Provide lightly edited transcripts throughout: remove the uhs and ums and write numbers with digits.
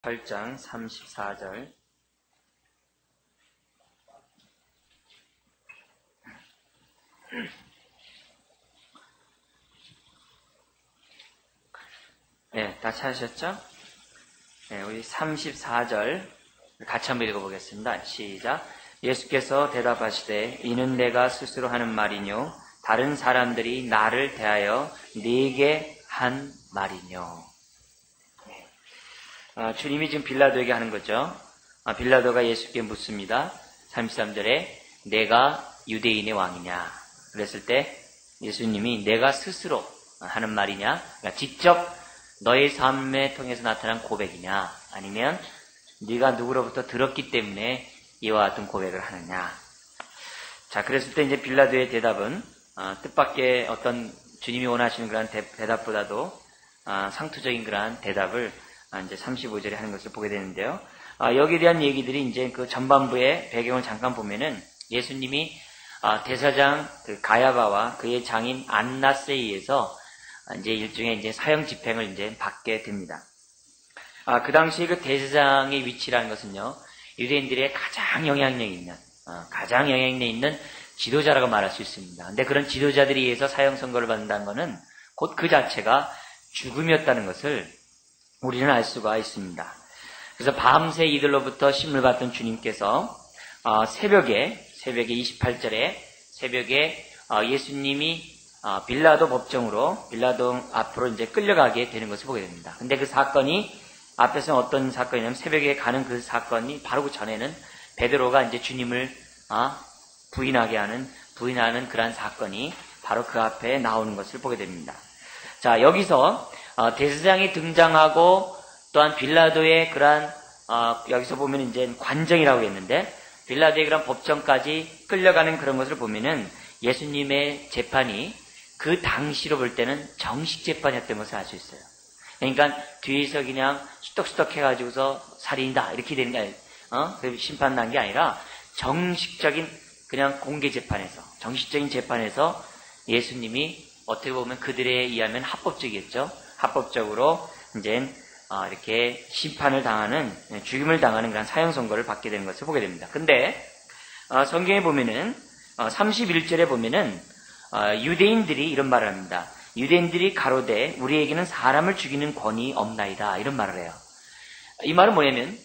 8장 34절. 네, 다 찾으셨죠? 네, 우리 34절 같이 한번 읽어보겠습니다. 시작. 예수께서 대답하시되 이는 내가 스스로 하는 말이뇨 다른 사람들이 나를 대하여 네게 한 말이뇨. 주님이 지금 빌라도에게 하는 거죠. 빌라도가 예수께 묻습니다. 33절에 내가 유대인의 왕이냐 그랬을 때 예수님이 내가 스스로 하는 말이냐, 그러니까 직접 너의 삶에 통해서 나타난 고백이냐, 아니면 네가 누구로부터 들었기 때문에 이와 같은 고백을 하느냐. 자, 그랬을 때 이제 빌라도의 대답은 뜻밖의 어떤 주님이 원하시는 그런 대답보다도 상투적인 그러한 대답을 이제 35절에 하는 것을 보게 되는데요. 여기에 대한 얘기들이 이제 그 전반부의 배경을 잠깐 보면은 예수님이 대사장 그 가야바와 그의 장인 안나스에 의해서 이제 일종의 이제 사형 집행을 이제 받게 됩니다. 그 당시에 그 대사장의 위치라는 것은요, 유대인들의 가장 영향력 있는 지도자라고 말할 수 있습니다. 근데 그런 지도자들에 의해서 사형 선고를 받는다는 것은 곧 그 자체가 죽음이었다는 것을 우리는 알 수가 있습니다. 그래서 밤새 이들로부터 심을 받던 주님께서 새벽에 28절에 새벽에 예수님이 빌라도 법정으로 빌라도 앞으로 이제 끌려가게 되는 것을 보게 됩니다. 근데 그 사건이 앞에서는 어떤 사건이냐면 새벽에 가는 그 사건이 바로 그 전에는 베드로가 이제 주님을 부인하는 그러한 사건이 바로 그 앞에 나오는 것을 보게 됩니다. 자, 여기서 대제사장이 등장하고 또한 빌라도의 그러한 여기서 보면 이제 관정이라고 했는데 빌라도의 그런 법정까지 끌려가는 그런 것을 보면은 예수님의 재판이 그 당시로 볼 때는 정식 재판이었던 것을 알 수 있어요. 그러니까 뒤에서 그냥 수덕수덕 해가지고서 살인이다 이렇게 되는 게 아니라 심판 난 게 아니라 정식적인 그냥 공개 재판에서 정식적인 재판에서 예수님이 어떻게 보면 그들에 의하면 합법적이었죠. 합법적으로 이제 이렇게 심판을 당하는, 죽임을 당하는 그런 사형 선고를 받게 되는 것을 보게 됩니다. 근데 성경에 보면은 31절에 보면은 유대인들이 이런 말을 합니다. 유대인들이 가로되 우리에게는 사람을 죽이는 권위 없나이다 이런 말을 해요. 이 말은 뭐냐면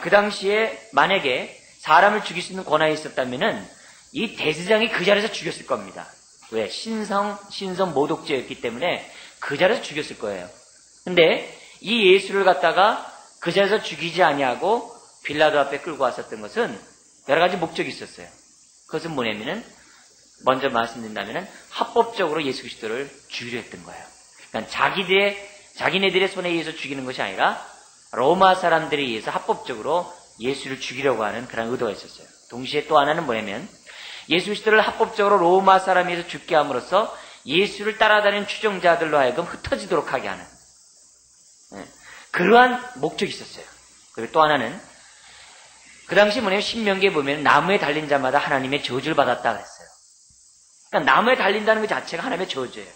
그 당시에 만약에 사람을 죽일 수 있는 권한이 있었다면은 이 대제사장이 그 자리에서 죽였을 겁니다. 왜? 신성 모독죄였기 때문에 그 자리에서 죽였을 거예요. 근데 이 예수를 갖다가 그 자리에서 죽이지 아니하고 빌라도 앞에 끌고 왔었던 것은 여러 가지 목적이 있었어요. 그것은 뭐냐면은 먼저 말씀드린다면은 합법적으로 예수 그리스도를 죽이려 했던 거예요. 그러니까 자기네들의 손에 의해서 죽이는 것이 아니라 로마 사람들에 의해서 합법적으로 예수를 죽이려고 하는 그런 의도가 있었어요. 동시에 또 하나는 뭐냐면 예수 그리스도를 합법적으로 로마 사람에 의해서 죽게 함으로써 예수를 따라다니는 추종자들로 하여금 흩어지도록 하게 하는 그러한 목적이 있었어요. 그리고 또 하나는 그 당시 뭐냐면 신명기에 보면 나무에 달린 자마다 하나님의 저주를 받았다 그랬어요. 그러니까 나무에 달린다는 것 자체가 하나님의 저주예요.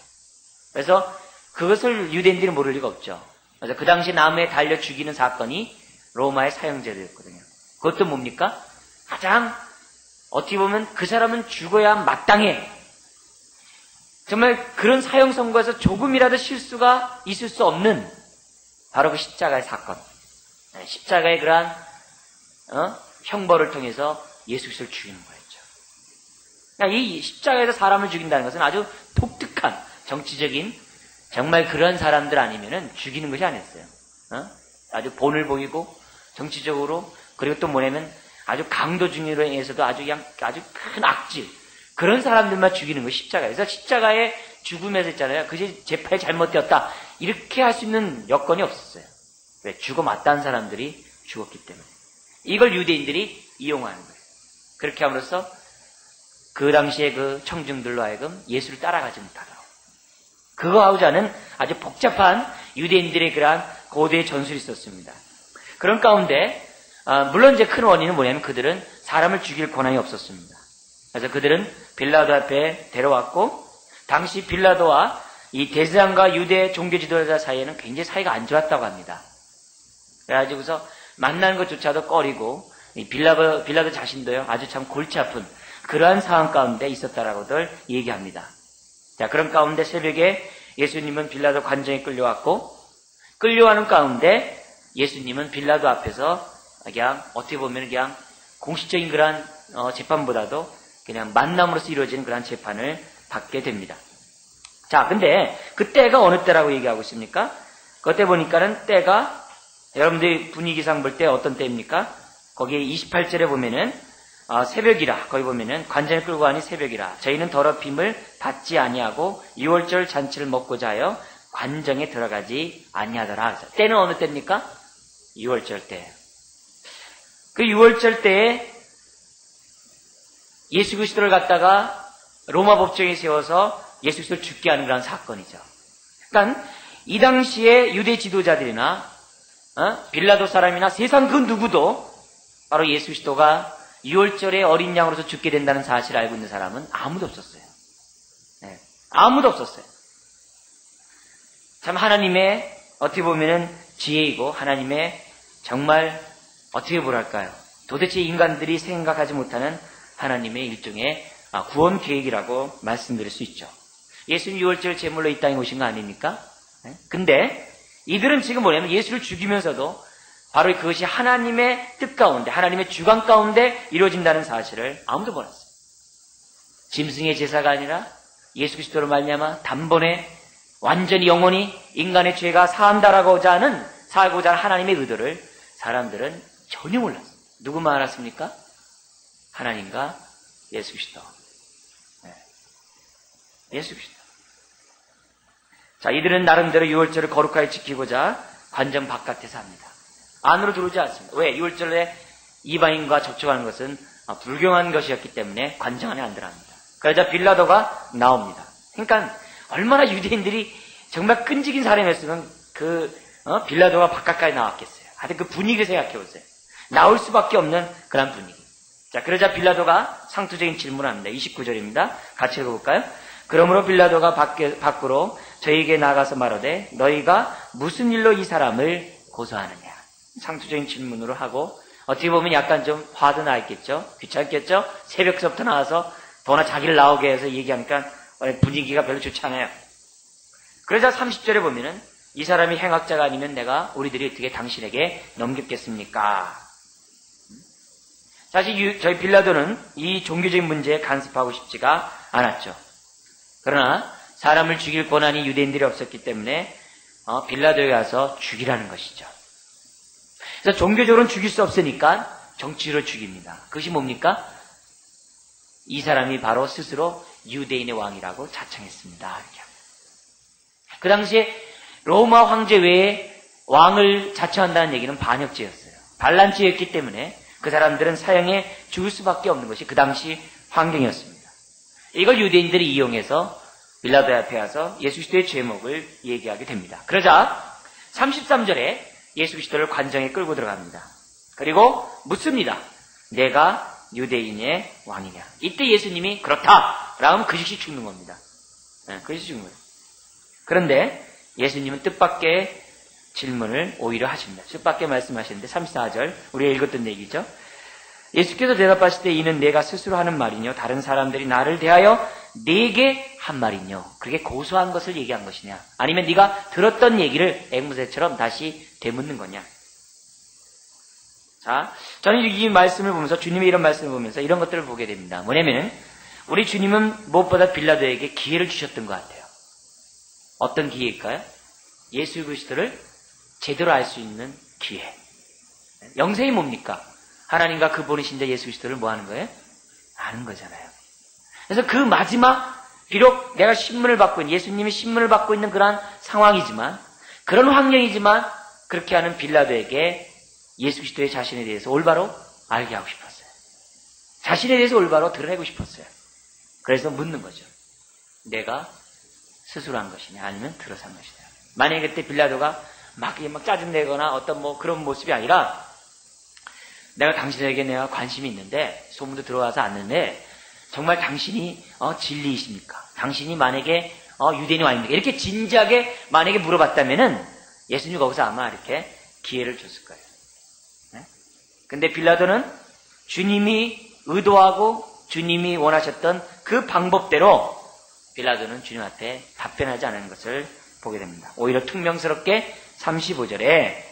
그래서 그것을 유대인들이 모를 리가 없죠. 그래서 그 당시 나무에 달려 죽이는 사건이 로마의 사형제도였거든요. 그것도 뭡니까? 가장 어떻게 보면 그 사람은 죽어야 마땅해. 정말 그런 사형 선고에서 조금이라도 실수가 있을 수 없는 바로 그 십자가의 사건. 십자가의 그러한 형벌을 통해서 예수 그리스도를 죽이는 거였죠. 그러니까 이 십자가에서 사람을 죽인다는 것은 아주 독특한 정치적인 정말 그런 사람들 아니면은 죽이는 것이 아니었어요. 아주 본을 보이고 정치적으로 그리고 또 뭐냐면 아주 강도 중의로 인해서도 아주 큰 악질 그런 사람들만 죽이는 것이 십자가예요. 그래서 십자가의 죽음에서 있잖아요. 그것이 재판이 잘못되었다 이렇게 할 수 있는 여건이 없었어요. 왜? 죽어 마땅한 사람들이 죽었기 때문에. 이걸 유대인들이 이용하는 거예요. 그렇게 함으로써 그 당시에 그 청중들로 하여금 예수를 따라가지 못하도록 그거 하고자는 아주 복잡한 유대인들의 그러한 고대의 전술이 있었습니다. 그런 가운데 물론 이제 큰 원인은 뭐냐면 그들은 사람을 죽일 권한이 없었습니다. 그래서 그들은 빌라도 앞에 데려왔고 당시 빌라도와 이 대제사장과 유대 종교 지도자 사이에는 굉장히 사이가 안 좋았다고 합니다. 그래가지고서 만나는 것조차도 꺼리고 빌라도 자신도요 아주 참 골치 아픈 그러한 상황 가운데 있었다라고들 얘기합니다. 자, 그런 가운데 새벽에 예수님은 빌라도 관정에 끌려가는 가운데 예수님은 빌라도 앞에서 그냥 어떻게 보면 그냥 공식적인 그러한 재판보다도 그냥 만남으로서 이루어지는 그러한 재판을 받게 됩니다. 자, 근데 그 때가 어느 때라고 얘기하고 있습니까? 그때 보니까는 때가 여러분들이 분위기상 볼 때 어떤 때입니까? 거기에 28절에 보면은 새벽이라 거기 보면은 관전에 끌고 가니 새벽이라 저희는 더럽힘을 받지 아니하고 유월절 잔치를 먹고자 하여 관정에 들어가지 아니하더라. 때는 어느 때입니까? 유월절 때. 그 유월절 때에 예수 그리스도를 갖다가 로마 법정에 세워서 예수 그리스도를 죽게 하는 그런 사건이죠. 그러니까 이 당시에 유대 지도자들이나 빌라도 사람이나 세상 그 누구도 바로 예수 그리스도가 유월절에 어린 양으로서 죽게 된다는 사실을 알고 있는 사람은 아무도 없었어요. 네, 아무도 없었어요. 참 하나님의 어떻게 보면은 지혜이고 하나님의 정말 어떻게 보랄까요? 도대체 인간들이 생각하지 못하는 하나님의 일종의 구원 계획이라고 말씀드릴 수 있죠. 예수님 유월절 제물로 이 땅에 오신 거 아닙니까? 네? 근데 이들은 지금 뭐냐면 예수를 죽이면서도 바로 그것이 하나님의 뜻 가운데 하나님의 주관 가운데 이루어진다는 사실을 아무도 몰랐어요. 짐승의 제사가 아니라 예수 그리스도로 말미암아 단번에 완전히 영원히 인간의 죄가 사한다라고자 하는 하나님의 의도를 사람들은 전혀 몰랐어요. 누구만 알았습니까? 하나님과 예수 그리스도. 네. 예수 그리스도. 자, 이들은 나름대로 유월절을 거룩하게 지키고자 관정 바깥에서 합니다. 안으로 들어오지 않습니다. 왜? 유월절에 이방인과 접촉하는 것은 불경한 것이었기 때문에 관정 안에 안 들어갑니다. 그러자 빌라도가 나옵니다. 그러니까 얼마나 유대인들이 정말 끈질긴 사람이었으면 빌라도가 바깥까지 나왔겠어요. 하여튼 그 분위기를 생각해 보세요. 나올 수밖에 없는 그런 분위기. 자, 그러자 빌라도가 상투적인 질문을 합니다. 29절입니다. 같이 읽어볼까요? 그러므로 빌라도가 밖으로 저에게 나가서 말하되 너희가 무슨 일로 이 사람을 고소하느냐. 상투적인 질문으로 하고 어떻게 보면 약간 좀 화도 나 있겠죠. 귀찮겠죠. 새벽서부터 나와서 더나 자기를 나오게 해서 얘기하니까 분위기가 별로 좋지 않아요. 그러자 30절에 보면은 이 사람이 행악자가 아니면 내가 우리들이 어떻게 당신에게 넘겼겠습니까? 사실 저희 빌라도는 이 종교적인 문제에 간섭하고 싶지가 않았죠. 그러나 사람을 죽일 권한이 유대인들이 없었기 때문에 빌라도에 가서 죽이라는 것이죠. 그래서 종교적으로는 죽일 수 없으니까 정치로 죽입니다. 그것이 뭡니까? 이 사람이 바로 스스로 유대인의 왕이라고 자청했습니다. 이렇게. 그 당시에 로마 황제 외에 왕을 자청한다는 얘기는 반역죄였어요. 반란죄였기 때문에 그 사람들은 사형에 죽을 수밖에 없는 것이 그 당시 환경이었습니다. 이걸 유대인들이 이용해서 빌라도 앞에 와서 예수 그리스도의 죄목을 얘기하게 됩니다. 그러자 33절에 예수 그리스도를 관정에 끌고 들어갑니다. 그리고 묻습니다. 내가 유대인의 왕이냐. 이때 예수님이 그렇다! 라고 하면 그 즉시 죽는 겁니다. 네, 그 즉시 죽는 거예요. 그런데 예수님은 뜻밖의 질문을 오히려 하십니다. 뜻밖의 말씀하시는데 34절 우리가 읽었던 얘기죠. 예수께서 대답하실 때 이는 내가 스스로 하는 말이뇨 다른 사람들이 나를 대하여 내게 한 말이뇨. 그게 고소한 것을 얘기한 것이냐 아니면 네가 들었던 얘기를 앵무새처럼 다시 되묻는 거냐. 자, 저는 이 말씀을 보면서 주님의 이런 말씀을 보면서 이런 것들을 보게 됩니다. 뭐냐면은 우리 주님은 무엇보다 빌라도에게 기회를 주셨던 것 같아요. 어떤 기회일까요? 예수 그리스도를 제대로 알 수 있는 기회. 영생이 뭡니까? 하나님과 그 보내신 자 예수 그리스도를 뭐 하는 거예요? 아는 거잖아요. 그래서 그 마지막 비록 내가 신문을 받고 있는 예수님이 신문을 받고 있는 그런 상황이지만 그런 환경이지만 그렇게 하는 빌라도에게 예수 그리스도의 자신에 대해서 올바로 알게 하고 싶었어요. 자신에 대해서 올바로 드러내고 싶었어요. 그래서 묻는 거죠. 내가 스스로 한 것이냐 아니면 들어서 한 것이냐. 만약에 그때 빌라도가 막 짜증내거나 어떤 그런 모습이 아니라 내가 당신에게 내가 관심이 있는데 소문도 들어와서 왔는데 정말 당신이 진리이십니까? 당신이 만약에 유대인이 아닙니까? 이렇게 진지하게 만약에 물어봤다면은 예수님 거기서 아마 이렇게 기회를 줬을 거예요. 네? 근데 빌라도는 주님이 의도하고 주님이 원하셨던 그 방법대로 빌라도는 주님 앞에 답변하지 않은 것을 보게 됩니다. 오히려 퉁명스럽게 35절에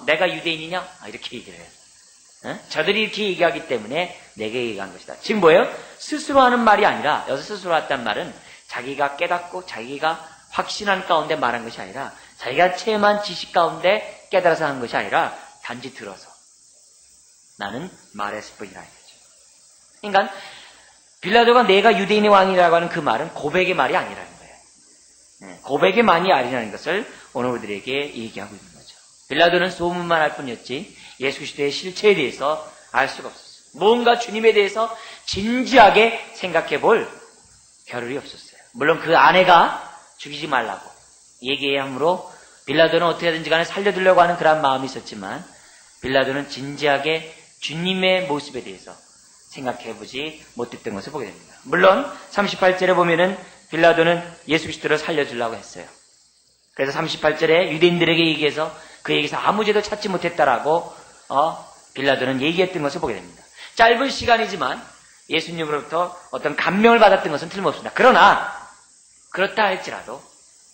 내가 유대인이냐? 이렇게 얘기를 해요. 저들이 이렇게 얘기하기 때문에 내게 얘기한 것이다. 지금 뭐예요? 스스로 하는 말이 아니라, 여기서 스스로 했단 말은 자기가 깨닫고 자기가 확신한 가운데 말한 것이 아니라, 자기가 체험한 지식 가운데 깨달아서 한 것이 아니라 단지 들어서 나는 말했을 뿐이라 이거죠. 그러니까 빌라도가 내가 유대인의 왕이라고 하는 그 말은 고백의 말이 아니라는 거예요. 고백의 말이 아니라는 것을 오늘 우리들에게 얘기하고 있는 거죠. 빌라도는 소문만 할 뿐이었지 예수 그리스도의 실체에 대해서 알 수가 없었어요. 뭔가 주님에 대해서 진지하게 생각해 볼 겨를이 없었어요. 물론 그 아내가 죽이지 말라고 얘기함으로 빌라도는 어떻게든지 간에 살려두려고 하는 그런 마음이 있었지만, 빌라도는 진지하게 주님의 모습에 대해서 생각해보지 못했던 것을 보게 됩니다. 물론 38절에 보면은 빌라도는 예수 그리스도를 살려주려고 했어요. 그래서 38절에 유대인들에게 얘기해서 그 얘기에서 아무 죄도 찾지 못했다라고 빌라도는 얘기했던 것을 보게 됩니다. 짧은 시간이지만 예수님으로부터 어떤 감명을 받았던 것은 틀림없습니다. 그러나 그렇다 할지라도,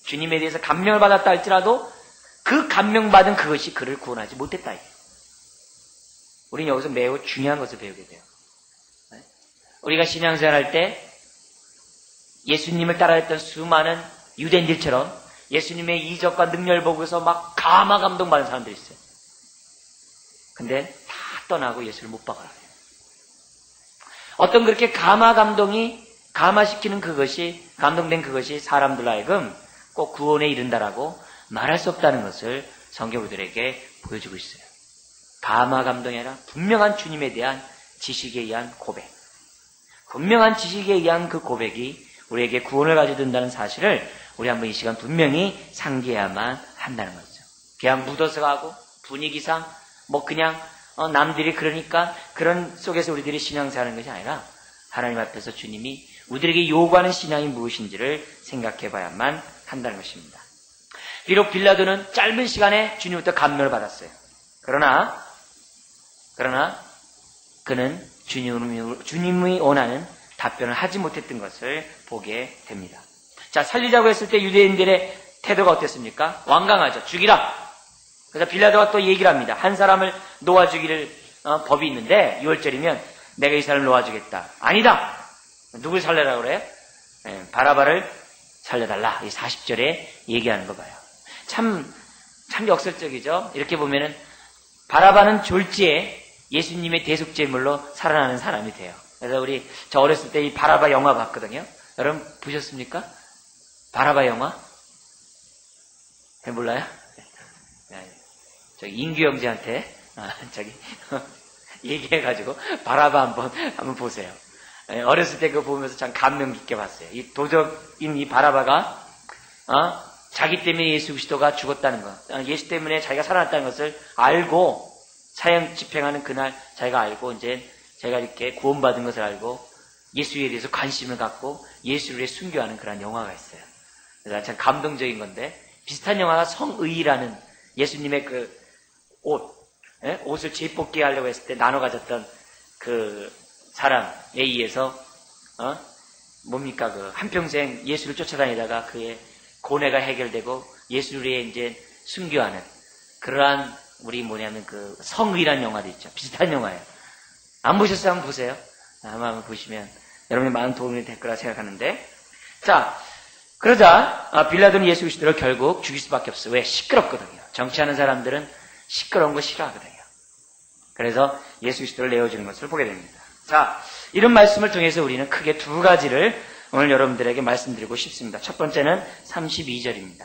주님에 대해서 감명을 받았다 할지라도 그 감명받은 그것이 그를 구원하지 못했다. 우리는 여기서 매우 중요한 것을 배우게 돼요. 우리가 신앙생활할 때 예수님을 따라했던 수많은 유대인들처럼 예수님의 이적과 능력을 보고서 막 감화 감동받은 사람들이 있어요. 근데 다 떠나고 예수를 못 박아요. 어떤 그렇게 감화 감동이 감화시키는 그것이, 감동된 그것이 사람들 하여금 꼭 구원에 이른다라고 말할 수 없다는 것을 성경우들에게 보여주고 있어요. 감화 감동이 아니라 분명한 주님에 대한 지식에 의한 고백, 분명한 지식에 의한 그 고백이 우리에게 구원을 가져준다는 사실을 우리 한번 이 시간 분명히 상기해야만 한다는 거죠. 그냥 묻어서 가고 분위기상 그냥 남들이 그러니까 그런 속에서 우리들이 신앙생활하는 것이 아니라, 하나님 앞에서 주님이 우리들에게 요구하는 신앙이 무엇인지를 생각해 봐야만 한다는 것입니다. 비록 빌라도는 짧은 시간에 주님부터 감명을 받았어요. 그러나 그는 주님이 원하는 답변을 하지 못했던 것을 보게 됩니다. 자, 살리자고 했을 때 유대인들의 태도가 어땠습니까? 완강하죠. 죽이라. 그래서 빌라도가 또 얘기를 합니다. 한 사람을 놓아주기를 법이 있는데 6월절이면 내가 이 사람을 놓아주겠다. 아니다. 누굴 살려라고 그래요? 바라바를 살려달라. 이 40절에 얘기하는 거 봐요. 참 역설적이죠. 이렇게 보면은 바라바는 졸지에 예수님의 대속제물로 살아나는 사람이 돼요. 그래서 저 어렸을 때 이 바라바 영화 봤거든요. 여러분 보셨습니까? 바라바 영화? 몰라요? 저기 인규 형제한테 얘기해가지고 바라바 한번 보세요. 어렸을 때 그거 보면서 참 감명 깊게 봤어요. 이 도적인 이 바라바가 자기 때문에 예수 그리스도가 죽었다는 것, 예수 때문에 자기가 살아났다는 것을 알고 사형 집행하는 그날 자기가 알고 이제 제가 이렇게 구원받은 것을 알고 예수에 대해서 관심을 갖고 예수를 위해 순교하는 그런 영화가 있어요. 그래서 참 감동적인 건데, 비슷한 영화가 성의라는 예수님의 그 옷을 재뽑기 하려고 했을 때 나눠 가졌던 그 사람에 의해서 뭡니까 그 한평생 예수를 쫓아다니다가 그의 고뇌가 해결되고 예수를 위해 이제 순교하는 그러한 그 성의라는 영화도 있죠. 비슷한 영화예요. 안 보셨어요? 한번 보세요. 한번 보시면 여러분의 많은 도움이 될 거라 생각하는데, 자, 그러자 빌라도는 예수 그리스도를 결국 죽일 수밖에 없어요. 왜? 시끄럽거든요. 정치하는 사람들은 시끄러운 거 싫어하거든요. 그래서 예수 그리스도를 내어주는 것을 보게 됩니다. 자, 이런 말씀을 통해서 우리는 크게 두 가지를 오늘 여러분들에게 말씀드리고 싶습니다. 첫 번째는 32절입니다.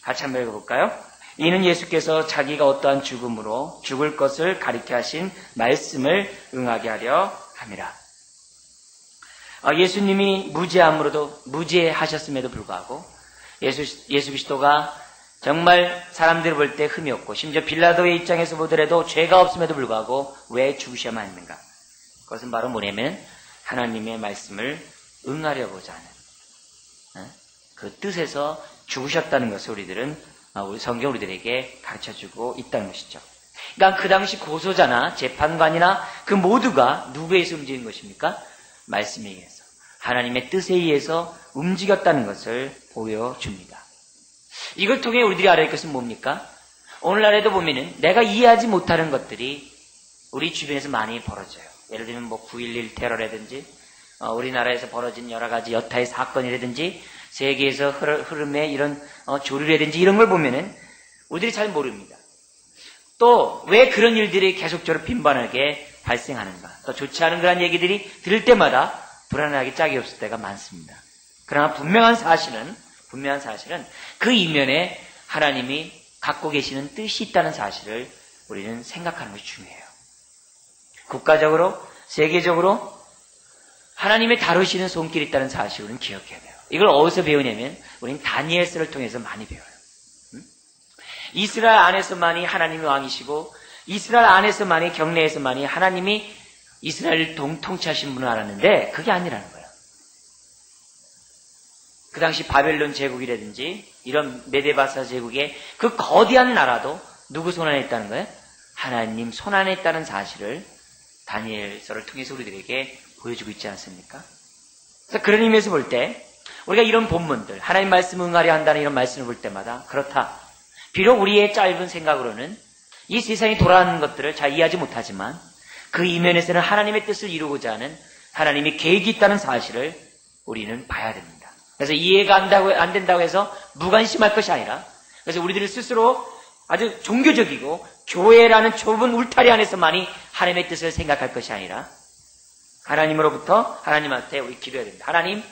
같이 한번 읽어볼까요? 이는 예수께서 자기가 어떠한 죽음으로 죽을 것을 가리켜 하신 말씀을 응하게 하려 함이라. 예수님이 무죄하셨음에도 불구하고 예수 그리스도가 정말 사람들이 볼 때 흠이 없고 심지어 빌라도의 입장에서 보더라도 죄가 없음에도 불구하고 왜 죽으셔야만 했는가? 그것은 바로 뭐냐면 하나님의 말씀을 응하려고자 하는 그 뜻에서 죽으셨다는 것을 우리들은 우리 성경 우리들에게 가르쳐주고 있다는 것이죠. 그러니까 그 당시 고소자나 재판관이나 그 모두가 누구에 의해서 움직인 것입니까? 말씀에 의해서, 하나님의 뜻에 의해서 움직였다는 것을 보여줍니다. 이걸 통해 우리들이 알아야 할 것은 뭡니까? 오늘날에도 보면은 내가 이해하지 못하는 것들이 우리 주변에서 많이 벌어져요. 예를 들면 뭐 9.11 테러라든지 우리나라에서 벌어진 여러 가지 여타의 사건이라든지 세계에서 흐름의 이런 조류라든지 이런 걸 보면은 우리들이 잘 모릅니다. 또 왜 그런 일들이 계속적으로 빈번하게 발생하는가, 또 좋지 않은 그런 얘기들이 들을 때마다 불안하게 짝이 없을 때가 많습니다. 그러나 분명한 사실은 그 이면에 하나님이 갖고 계시는 뜻이 있다는 사실을 우리는 생각하는 것이 중요해요. 국가적으로, 세계적으로 하나님의 다루시는 손길이 있다는 사실을 우리는 기억해야 돼요. 이걸 어디서 배우냐면 우리는 다니엘서를 통해서 많이 배워요. 이스라엘 안에서만이 하나님이 왕이시고 이스라엘 안에서만이, 경내에서만이 하나님이 이스라엘을 통치하신 분을 알았는데 그게 아니라는 거예요. 그 당시 바벨론 제국이라든지 이런 메데바사 제국의 그 거대한 나라도 누구 손 안에 있다는 거예요? 하나님 손 안에 있다는 사실을 다니엘서를 통해서 우리들에게 보여주고 있지 않습니까? 그래서 그런 의미에서 볼 때 우리가 이런 본문들, 하나님 말씀 응하려 한다는 이런 말씀을 볼 때마다 그렇다. 비록 우리의 짧은 생각으로는 이 세상이 돌아가는 것들을 잘 이해하지 못하지만 그 이면에서는 하나님의 뜻을 이루고자 하는 하나님의 계획이 있다는 사실을 우리는 봐야 됩니다. 그래서 이해가 안 된다고 해서 무관심할 것이 아니라, 그래서 우리들 스스로 아주 종교적이고 교회라는 좁은 울타리 안에서만이 하나님의 뜻을 생각할 것이 아니라 하나님으로부터 하나님한테 우리 기도해야 됩니다. 하나님,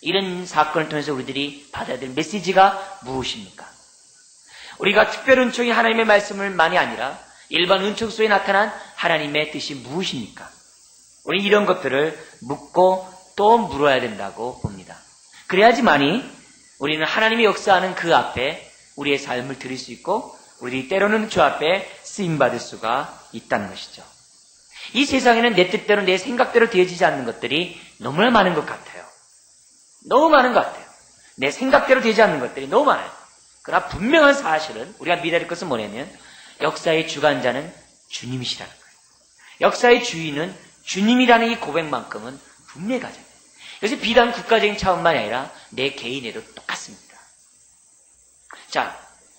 이런 사건을 통해서 우리들이 받아야 될 메시지가 무엇입니까? 우리가 특별 은총이 하나님의 말씀을만이 아니라 일반 은총 속에 나타난 하나님의 뜻이 무엇입니까? 우리 이런 것들을 묻고 또 물어야 된다고 봅니다. 그래야지만이 우리는 하나님이 역사하는 그 앞에 우리의 삶을 드릴 수 있고 우리 때로는 주 앞에 쓰임받을 수가 있다는 것이죠. 이 세상에는 내 뜻대로 내 생각대로 되어지지 않는 것들이 너무나 많은 것 같아요. 너무 많은 것 같아요. 내 생각대로 되지 않는 것들이 너무 많아요. 그러나 분명한 사실은 우리가 믿어야 할 것은 뭐냐면 역사의 주관자는 주님이시라는 거예요. 역사의 주인은 주님이라는 이 고백만큼은 분명히 가져야 돼요. 그래서 비단 국가적인 차원만이 아니라 내 개인에도 똑같습니다. 자,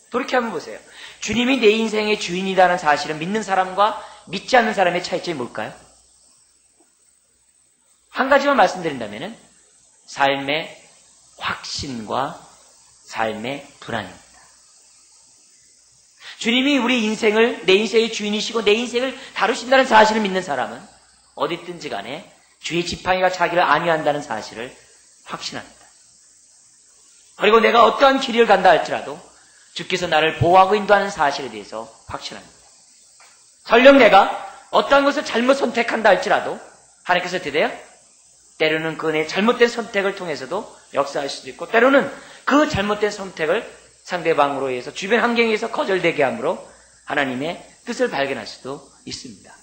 돌이켜 한번 보세요. 주님이 내 인생의 주인이라는 사실을 믿는 사람과 믿지 않는 사람의 차이점이 뭘까요? 한 가지만 말씀드린다면 삶의 확신과 삶의 불안입니다. 주님이 우리 인생을, 내 인생의 주인이시고 내 인생을 다루신다는 사실을 믿는 사람은 어디든지 간에 주의 지팡이가 자기를 안위한다는 사실을 확신합니다. 그리고 내가 어떠한 길을 간다 할지라도 주께서 나를 보호하고 인도하는 사실에 대해서 확신합니다. 설령 내가 어떠한 것을 잘못 선택한다 할지라도 하나님께서 어떻게 돼요? 때로는 그 내 잘못된 선택을 통해서도 역사할 수도 있고 때로는 그 잘못된 선택을 상대방으로 해서 주변 환경에서 거절되게 함으로 하나님의 뜻을 발견할 수도 있습니다.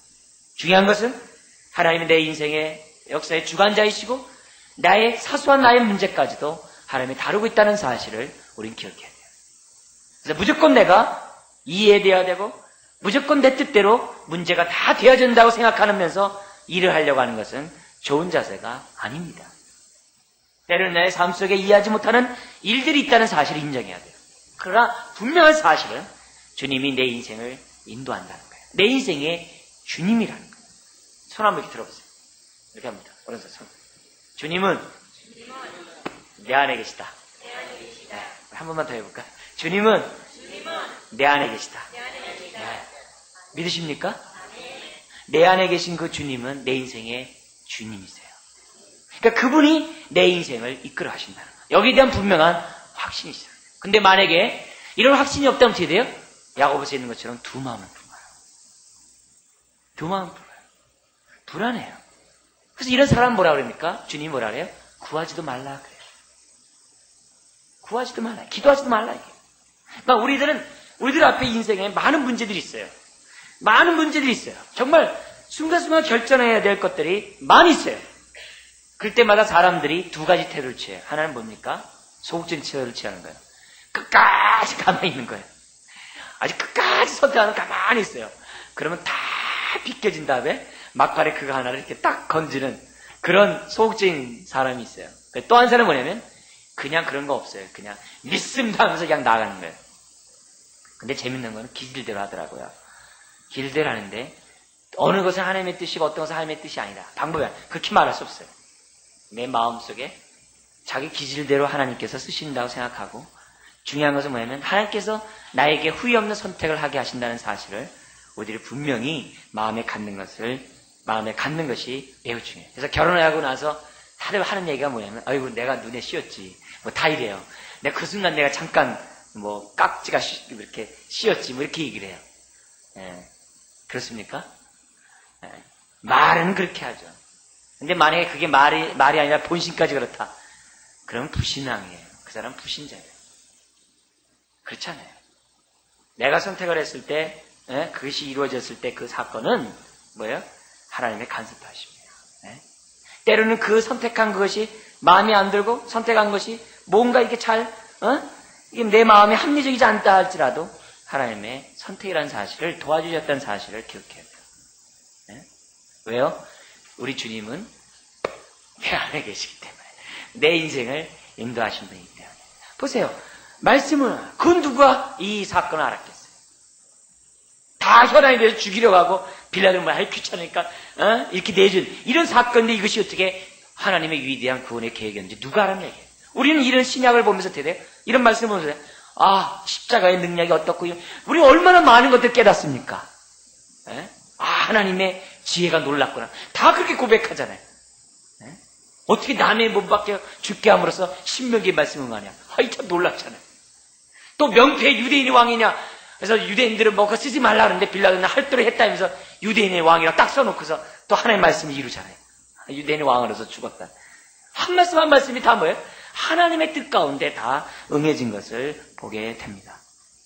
중요한 것은 하나님이 내 인생의 역사의 주관자이시고 나의 사소한 나의 문제까지도 하나님이 다루고 있다는 사실을 우린 기억해야 돼요. 그래서 무조건 내가 이해돼야 되고 무조건 내 뜻대로 문제가 다 되어진다고 생각하면서 일을 하려고 하는 것은 좋은 자세가 아닙니다. 때로는 나의 삶 속에 이해하지 못하는 일들이 있다는 사실을 인정해야 돼요. 그러나 분명한 사실은 주님이 내 인생을 인도한다는 거예요. 내 인생의 주님이라는 거예요. 손 한번 이렇게 들어보세요. 이렇게 합니다. 오른손 손. 주님은 내 안에 계시다. 네, 한 번만 더 해볼까? 주님은 내 안에 계시다. 네. 믿으십니까? 내 안에 계신 그 주님은 내 인생의 주님이세요. 그러니까 그분이 내 인생을 이끌어 하신다는 거예요. 여기에 대한 분명한 확신이 있어요. 근데 만약에 이런 확신이 없다면 어떻게 돼요? 야고보서에 있는 것처럼 두 마음을 품어요. 두 마음을 품어요. 불안해요. 그래서 이런 사람은 뭐라 그럽니까? 주님이 뭐라 그래요? 구하지도 말라 그래요. 구하지도 말라. 기도하지도 말라. 이게. 그러니까 우리들 앞에 인생에 많은 문제들이 있어요. 많은 문제들이 있어요. 정말 순간순간 결정해야 될 것들이 많이 있어요. 그럴 때마다 사람들이 두 가지 태도를 취해요. 하나는 뭡니까? 소극적인 태도를 취하는 거예요. 끝까지 가만히 있는 거예요. 아직 끝까지 선택하는 가만히 있어요. 그러면 다 비껴진 다음에 막판에 그거 하나를 이렇게 딱 건지는 그런 소극적인 사람이 있어요. 또 한 사람은 뭐냐면 그냥 그런 거 없어요. 그냥 믿습니다 하면서 그냥 나가는 거예요. 근데 재밌는 거는 길대로 하더라고요. 길대로 하는데 어느 것은 하나님의 뜻이고 어떤 것은 하나님의 뜻이 아니다. 방법이 아니라 그렇게 말할 수 없어요. 내 마음속에 자기 기질대로 하나님께서 쓰신다고 생각하고 중요한 것은 뭐냐면 하나님께서 나에게 후회 없는 선택을 하게 하신다는 사실을 우리들이 분명히 마음에 갖는 것이 매우 중요해요. 그래서 결혼을 하고 나서 다들 하는 얘기가 뭐냐면 아이고 내가 눈에 씌었지 뭐 다 이래요. 내가 그 순간 내가 잠깐 뭐 깍지가 이렇게 씌었지 뭐 이렇게 얘기를 해요. 예. 그렇습니까? 예. 말은 그렇게 하죠. 근데 만약에 그게 말이 아니라 본심까지 그렇다. 그러면 불신앙이에요. 그 사람은 불신자예요. 그렇잖아요. 내가 선택을 했을 때 그것이 이루어졌을 때 그 사건은 뭐예요? 하나님의 간섭하십니다. 예? 때로는 그 선택한 그것이 마음에 안 들고 선택한 것이 뭔가 이게 이게 내 마음에 합리적이지 않다 할지라도 하나님의 선택이라는 사실을 도와주셨다는 사실을 기억해야 돼요. 예? 왜요? 우리 주님은 내 안에 계시기 때문에 내 인생을 인도하신 분이기 때문에 보세요. 말씀은 그 누가 이 사건을 알았겠어요? 다 혈안에 대해서 죽이려고 하고 빌라도는 뭐 귀찮으니까 이렇게 내준 이런 사건인데 이것이 어떻게 하나님의 위대한 구원의 계획이었는지 누가 알았냐 이게. 우리는 이런 신약을 보면서 대대 이런 말씀을 보면서 십자가의 능력이 어떻고 우리 얼마나 많은 것들 깨닫습니까? 하나님의 지혜가 놀랍구나. 다 그렇게 고백하잖아요. 어떻게 남의 몸밖에 죽게 함으로써 신명기의 말씀을 응하냐. 참 놀랍잖아요. 또 명패 유대인의 왕이냐. 그래서 유대인들은 뭐 그거 쓰지 말라 그러는데 빌라도는 할 대로 했다면서 유대인의 왕이라고 딱 써놓고서 또 하나님의 말씀을 이루잖아요. 유대인의 왕으로서 죽었다. 한 말씀이 다 뭐예요? 하나님의 뜻 가운데 다 응해진 것을 보게 됩니다.